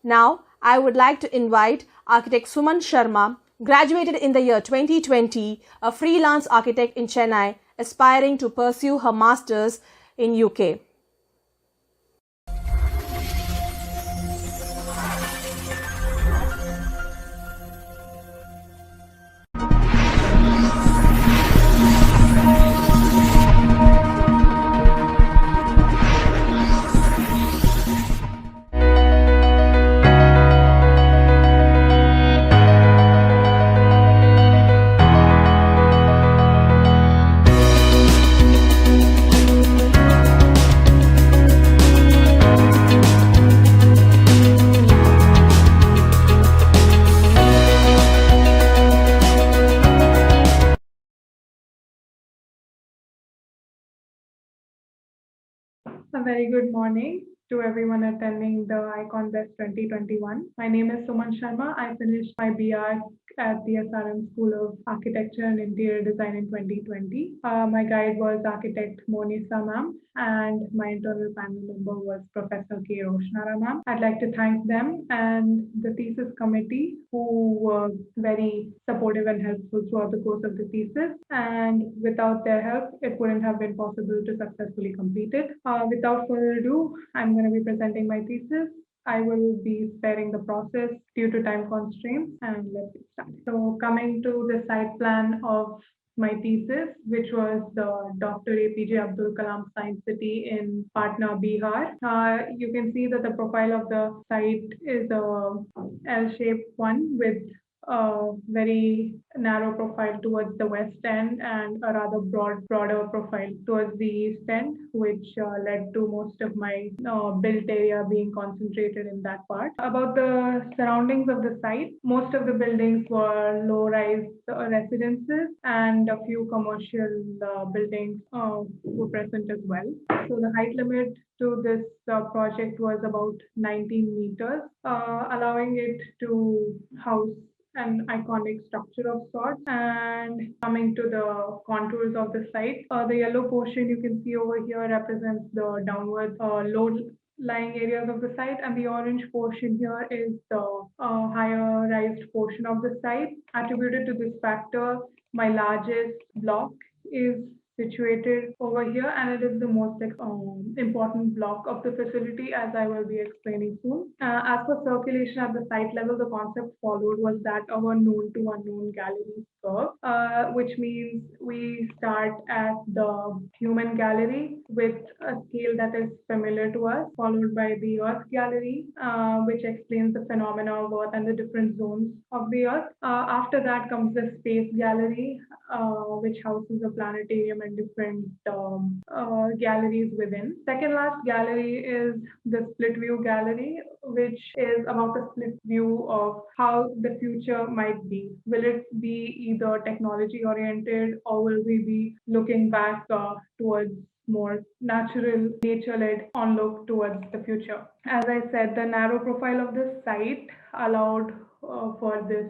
Now, I would like to invite architect Suman Sharma, graduated in the year 2020, a freelance architect in Chennai, aspiring to pursue her masters in UK. A very good morning to everyone attending the Icon Best 2021. My name is Suman Sharma. I finished my BR at the SRM School of Architecture and Interior Design in 2020. My guide was architect Monisa ma'am, and my internal panel member was Professor K. Roshnara ma'am. I'd like to thank them and the thesis committee who were very supportive and helpful throughout the course of the thesis. And without their help, it wouldn't have been possible to successfully complete it. Without further ado, I'm going to be presenting my thesis. I will be sparing the process due to time constraints, and let's get started. So coming to the site plan of my thesis, which was the Dr. APJ Abdul Kalam Science City in Patna, Bihar. You can see that the profile of the site is a L-shaped one with a very narrow profile towards the west end and a rather broader profile towards the east end, which led to most of my built area being concentrated in that part. About the surroundings of the site, most of the buildings were low-rise residences, and a few commercial buildings were present as well. So the height limit to this project was about 19 meters, allowing it to house an iconic structure of sorts. And coming to the contours of the site, the yellow portion you can see over here represents the downward low-lying areas of the site, and the orange portion here is the higher rised portion of the site. Attributed to this factor, my largest block is situated over here, and it is the most important block of the facility, as I will be explaining soon. As for circulation at the site level, the concept followed was that of a known to unknown gallery curve, which means we start at the human gallery with a scale that is familiar to us, followed by the Earth gallery, which explains the phenomena of Earth and the different zones of the Earth. After that comes the space gallery, which houses a planetarium and different galleries within. Second last gallery is the split view gallery, which is about a split view of how the future might be. Will it be either technology oriented, or will we be looking back towards more natural, nature-led onlook towards the future? As I said, the narrow profile of the site allowed for this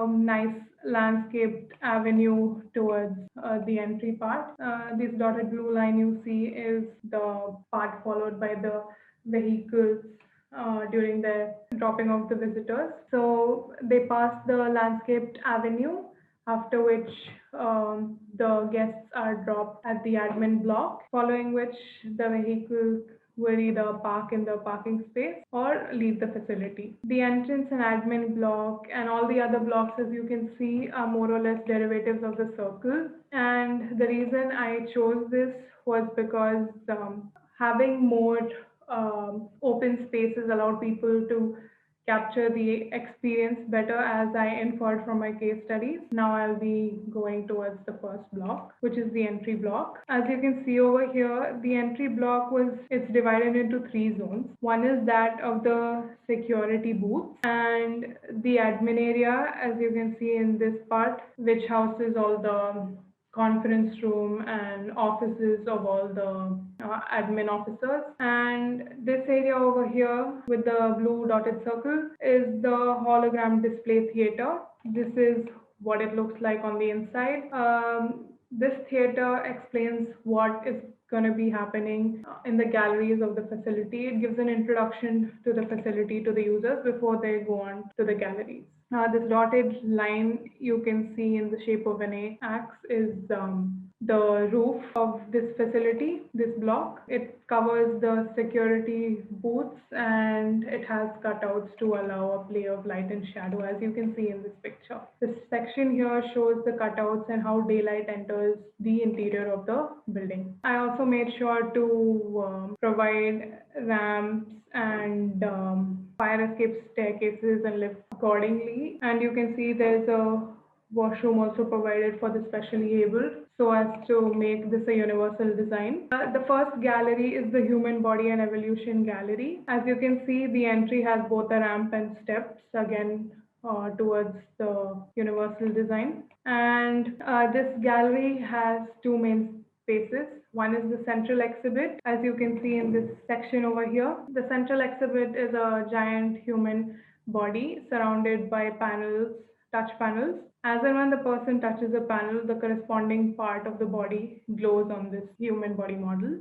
nice landscaped avenue towards the entry part. This dotted blue line you see is the part followed by the vehicles during the dropping of the visitors. So they pass the landscaped avenue, after which the guests are dropped at the admin block, following which the vehicles will either park in the parking space or leave the facility. The entrance and admin block and all the other blocks, as you can see, are more or less derivatives of the circle. And the reason I chose this was because having more open spaces allowed people to capture the experience better, as I inferred from my case studies. Now I'll be going towards the first block, which is the entry block. As you can see over here, the entry block it's divided into 3 zones. One is that of the security booth and the admin area, as you can see in this part, which houses all the conference room and offices of all the admin officers. And this area over here with the blue dotted circle is the hologram display theater. This is what it looks like on the inside. This theater explains what is going to be happening in the galleries of the facility. It gives an introduction to the facility to the users before they go on to the galleries. This dotted line you can see in the shape of an axe is the roof of this facility, this block. It covers the security booths and it has cutouts to allow a play of light and shadow, as you can see in this picture. This section here shows the cutouts and how daylight enters the interior of the building. I also made sure to provide ramps and fire escape staircases and lifts accordingly. And you can see there's a washroom also provided for the specially abled so as to make this a universal design. The first gallery is the Human Body and Evolution Gallery. As you can see, the entry has both a ramp and steps, again towards the universal design. And this gallery has two main spaces. One is the central exhibit, as you can see in this section over here. The central exhibit is a giant human body surrounded by panels, touch panels. As and when the person touches a panel, the corresponding part of the body glows on this human body model.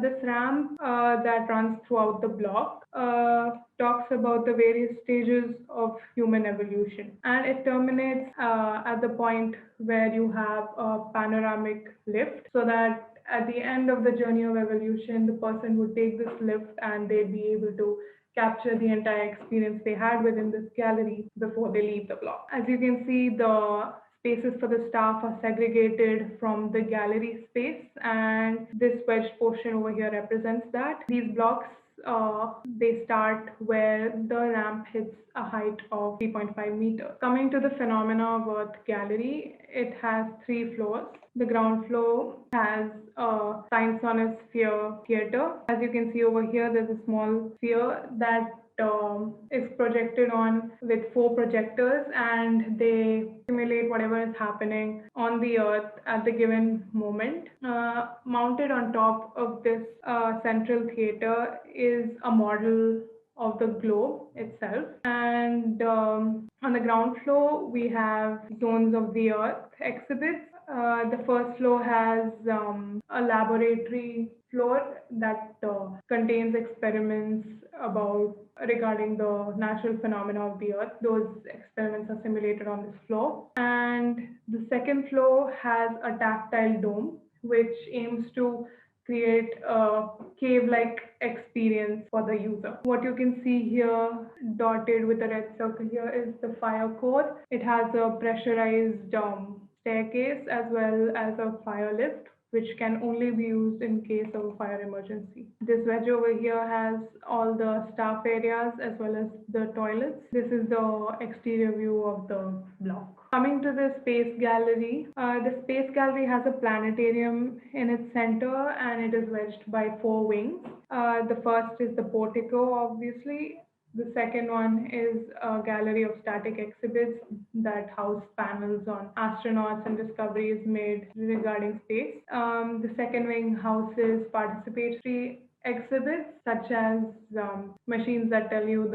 This ramp that runs throughout the block talks about the various stages of human evolution, and it terminates at the point where you have a panoramic lift, so that at the end of the journey of evolution, the person would take this lift and they'd be able to capture the entire experience they had within this gallery before they leave the block. As you can see, the spaces for the staff are segregated from the gallery space, and this wedged portion over here represents that. These blocks they start where the ramp hits a height of 3.5 meters. Coming to the Phenomena of Earth Gallery, it has 3 floors. The ground floor has a Science on a Sphere theater. As you can see over here, there's a small sphere that is projected on with 4 projectors, and they simulate whatever is happening on the earth at the given moment. Mounted on top of this central theater is a model of the globe itself, and on the ground floor we have Zones of the Earth exhibits. The first floor has a laboratory floor that contains experiments regarding the natural phenomena of the earth. Those experiments are simulated on this floor. And the second floor has a tactile dome, which aims to create a cave-like experience for the user. What you can see here, dotted with a red circle here, is the fire core. It has a pressurized staircase as well as a fire lift, which can only be used in case of a fire emergency. This wedge over here has all the staff areas as well as the toilets. This is the exterior view of the block. Coming to the Space Gallery, the Space Gallery has a planetarium in its center, and it is wedged by 4 wings. The first is the portico, obviously. The second one is a gallery of static exhibits that house panels on astronauts and discoveries made regarding space. The second wing houses participatory exhibits such as machines that tell you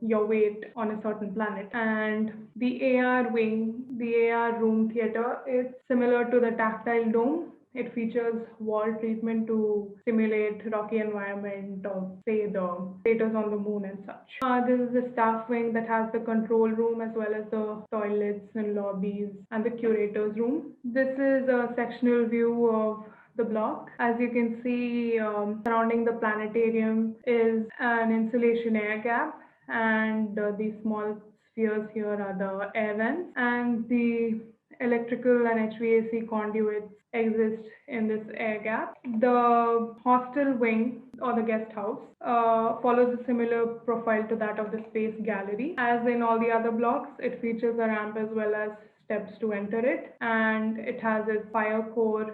your weight on a certain planet. And the AR wing, the AR room theater, is similar to the tactile dome. It features wall treatment to simulate rocky environment of, say, the craters on the moon and such. This is the staff wing that has the control room as well as the toilets and lobbies and the curator's room. This is a sectional view of the block. As you can see, surrounding the planetarium is an insulation air gap, and these small spheres here are the air vents, and the electrical and HVAC conduits exist in this air gap. The hostel wing, or the guest house, follows a similar profile to that of the Space Gallery. As in all the other blocks, it features a ramp as well as steps to enter it, and it has its fire core,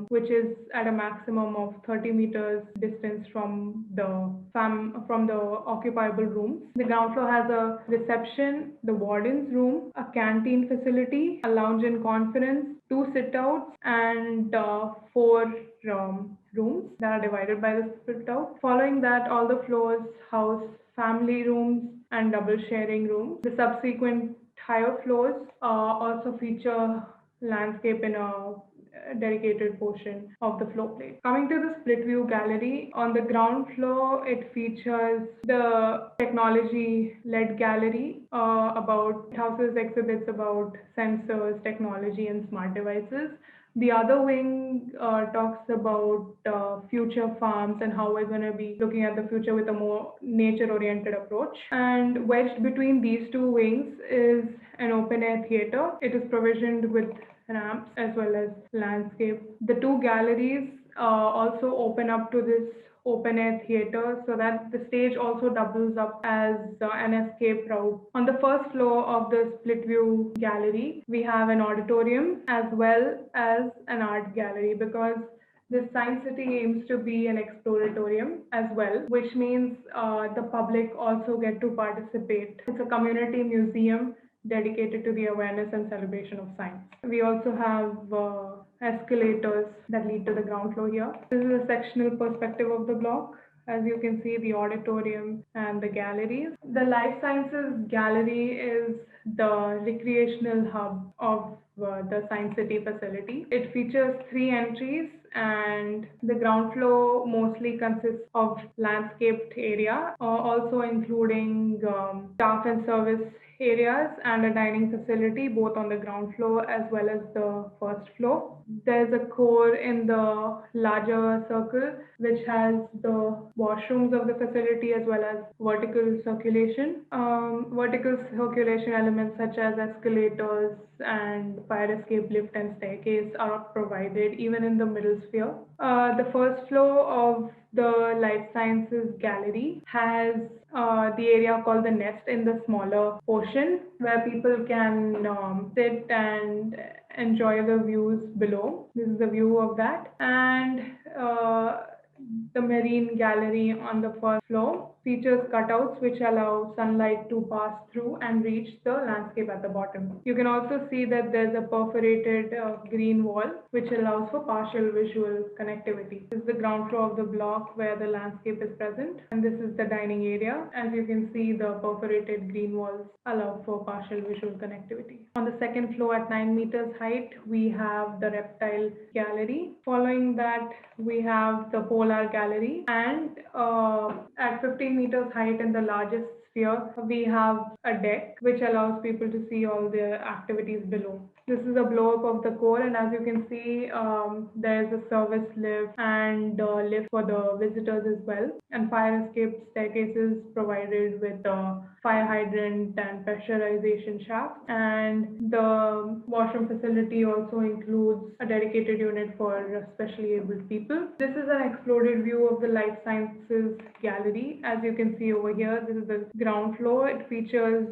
which is at a maximum of 30 meters distance from the occupiable rooms. The ground floor has a reception, the warden's room, a canteen facility, a lounge and conference, 2 sit-outs, and 4 rooms that are divided by the sit-out. Following that, all the floors house family rooms and double sharing rooms. The subsequent higher floors also feature landscape in a dedicated portion of the floor plate. Coming to the split view gallery, on the ground floor, it features the technology-led gallery about houses exhibits about sensors, technology, and smart devices. The other wing talks about future farms and how we're going to be looking at the future with a more nature-oriented approach. And wedged between these two wings is an open-air theater. It is provisioned with ramps as well as landscape. The two galleries also open up to this open air theater so that the stage also doubles up as an escape route. On the first floor of the split view gallery, we have an auditorium as well as an art gallery, because this Science City aims to be an exploratorium as well, which means the public also get to participate. It's a community museum dedicated to the awareness and celebration of science. We also have escalators that lead to the ground floor here. This is a sectional perspective of the block. As you can see, the auditorium and the galleries. The Life Sciences Gallery is the recreational hub of the Science City facility. It features 3 entries, and the ground floor mostly consists of landscaped area, also including staff and service areas and a dining facility both on the ground floor as well as the first floor. There's a core in the larger circle which has the washrooms of the facility as well as vertical circulation. Vertical circulation elements such as escalators and fire escape lift and staircase are provided even in the middle sphere. The first floor of the Life Sciences Gallery has the area called the Nest in the smaller portion, where people can sit and enjoy the views below. This is the view of that. And the Marine Gallery on the first floor features cutouts which allow sunlight to pass through and reach the landscape at the bottom. You can also see that there's a perforated green wall which allows for partial visual connectivity. This is the ground floor of the block where the landscape is present, and this is the dining area. As you can see, the perforated green walls allow for partial visual connectivity. On the second floor at 9 meters height, we have the Reptile Gallery. Following that, we have the Polar Gallery, and at 15 meters height in the largest sphere, we have a deck which allows people to see all the activities below. This is a blow up of the core, and as you can see, there's a service lift and lift for the visitors as well, and fire escape staircases provided with fire hydrant and pressurization shaft. And the washroom facility also includes a dedicated unit for specially abled people. This is an exploded view of the Life Sciences Gallery. As you can see over here, this is the ground floor. It features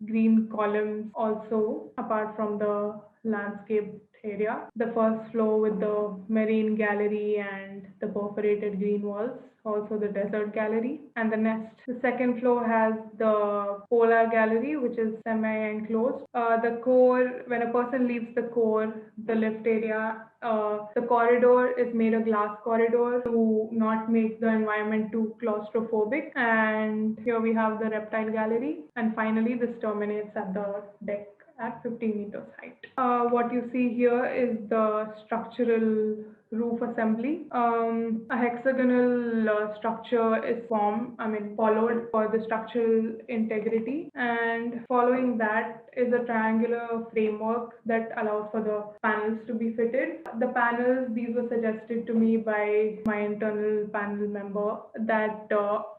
green columns also apart from the landscape area. The first floor with the Marine Gallery and the perforated green walls, also the Desert Gallery and the Nest. The second floor has the Polar Gallery, which is semi-enclosed. The core, when a person leaves the core, the lift area, the corridor is made a glass corridor to not make the environment too claustrophobic. And here we have the Reptile Gallery. And finally, this terminates at the deck at 15 meters height. What you see here is the structural roof assembly. A hexagonal structure is followed for the structural integrity, and following that is a triangular framework that allows for the panels to be fitted. The panels, these were suggested to me by my internal panel member, that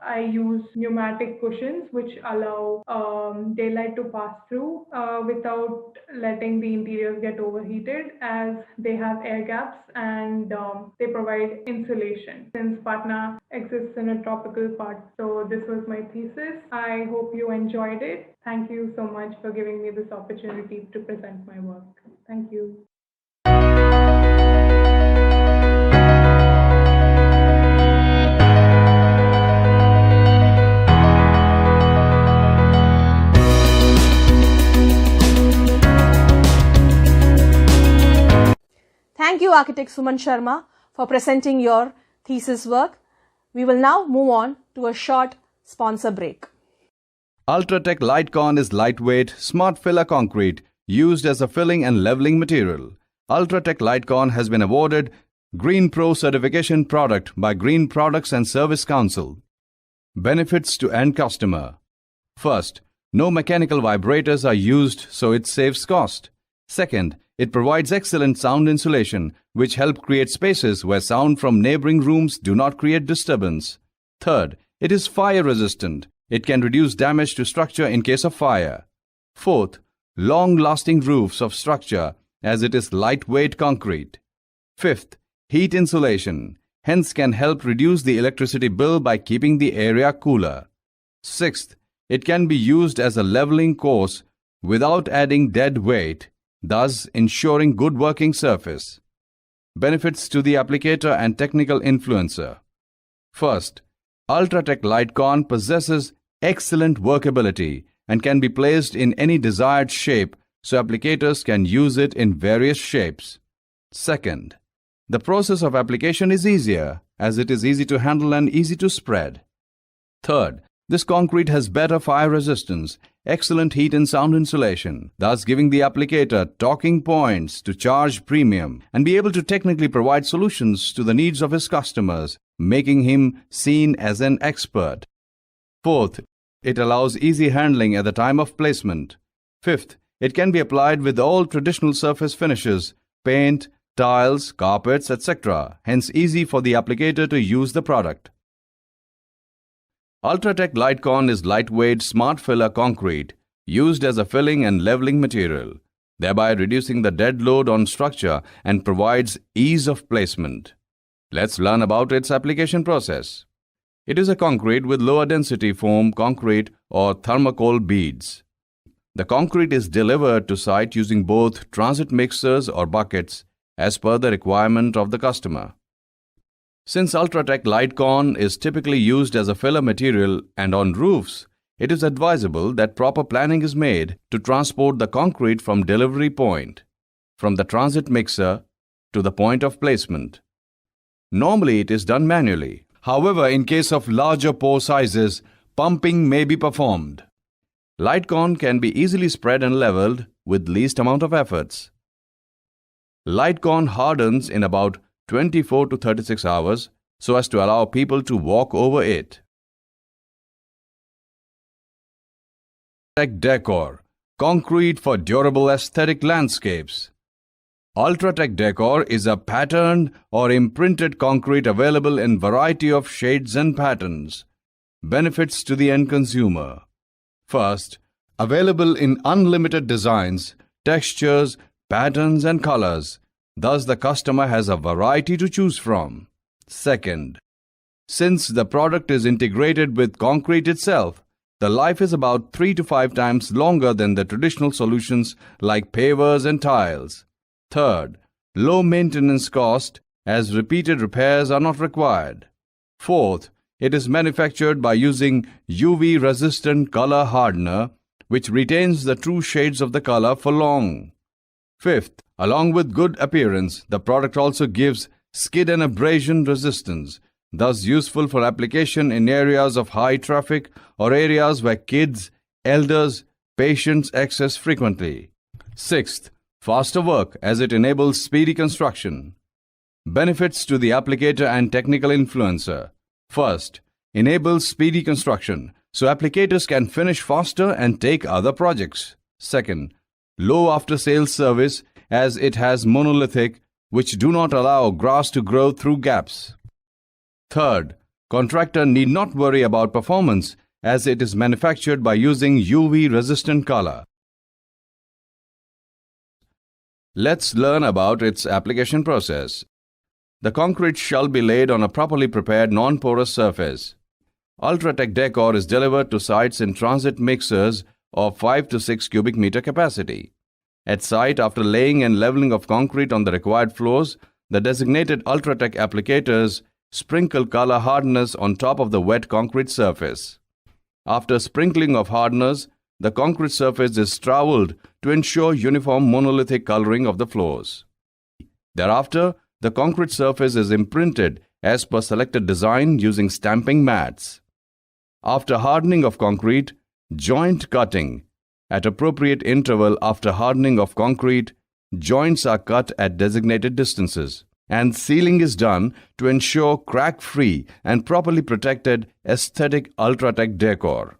I use pneumatic cushions which allow daylight to pass through without letting the interiors get overheated, as they have air gaps and they provide insulation, since Patna exists in a tropical part. So this was my thesis. I hope you enjoyed it. Thank you so much for giving me this opportunity to present my work. Thank you. Thank you, Architect Suman Sharma, for presenting your thesis work. We will now move on to a short sponsor break. Ultratech Litecon is lightweight, smart filler concrete used as a filling and leveling material. Ultratech Litecon has been awarded Green Pro certification product by Green Products and Service Council. Benefits to end customer. First, no mechanical vibrators are used, so it saves cost. Second, it provides excellent sound insulation, which help create spaces where sound from neighboring rooms do not create disturbance. Third, it is fire resistant. It can reduce damage to structure in case of fire. Fourth, long-lasting roofs of structure as it is lightweight concrete. Fifth, heat insulation, hence can help reduce the electricity bill by keeping the area cooler. Sixth, it can be used as a leveling course without adding dead weight, thus ensuring good working surface. Benefits to the applicator and technical influencer. First, Ultratech Litecon possesses excellent workability and can be placed in any desired shape, so applicators can use it in various shapes. Second, the process of application is easier as it is easy to handle and easy to spread. Third, this concrete has better fire resistance, excellent heat and sound insulation, thus giving the applicator talking points to charge premium and be able to technically provide solutions to the needs of his customers, making him seen as an expert. Fourth, it allows easy handling at the time of placement. Fifth, it can be applied with all traditional surface finishes, paint, tiles, carpets, etc., hence easy for the applicator to use the product. Ultratech Litecon is lightweight smart filler concrete used as a filling and leveling material, thereby reducing the dead load on structure and provides ease of placement. Let's learn about its application process. It is a concrete with lower density foam concrete or thermocol beads. The concrete is delivered to site using both transit mixers or buckets as per the requirement of the customer. Since Ultratech Litecon is typically used as a filler material and on roofs, it is advisable that proper planning is made to transport the concrete from delivery point, from the transit mixer to the point of placement. Normally it is done manually. However, in case of larger pore sizes, pumping may be performed. Litecon can be easily spread and leveled with least amount of efforts. Litecon hardens in about 24 to 36 hours so as to allow people to walk over it. Ultratech Decor, concrete for durable aesthetic landscapes. Ultratech Decor is a patterned or imprinted concrete available in variety of shades and patterns. Benefits to the end consumer. First, available in unlimited designs, textures, patterns and colors. Thus, the customer has a variety to choose from. Second, since the product is integrated with concrete itself, the life is about 3 to 5 times longer than the traditional solutions like pavers and tiles. Third, low maintenance cost as repeated repairs are not required. Fourth, it is manufactured by using UV-resistant color hardener, which retains the true shades of the color for long. Fifth, along with good appearance, the product also gives skid and abrasion resistance, thus useful for application in areas of high traffic or areas where kids, elders, patients access frequently. Sixth, faster work as it enables speedy construction. Benefits to the applicator and technical influencer. First, enables speedy construction, so applicators can finish faster and take other projects. Second, low after-sales service as it has monolithic, which do not allow grass to grow through gaps. Third, contractor need not worry about performance as it is manufactured by using UV-resistant color. Let's learn about its application process. The concrete shall be laid on a properly prepared non-porous surface. Ultratech Decor is delivered to sites in transit mixers of 5 to 6 cubic meter capacity. At site, after laying and leveling of concrete on the required floors, the designated Ultratech applicators sprinkle color hardeners on top of the wet concrete surface. After sprinkling of hardeners, the concrete surface is troweled to ensure uniform monolithic coloring of the floors. Thereafter, the concrete surface is imprinted as per selected design using stamping mats. After hardening of concrete, joint cutting. At appropriate interval after hardening of concrete, joints are cut at designated distances, and sealing is done to ensure crack-free and properly protected aesthetic Ultratech decor.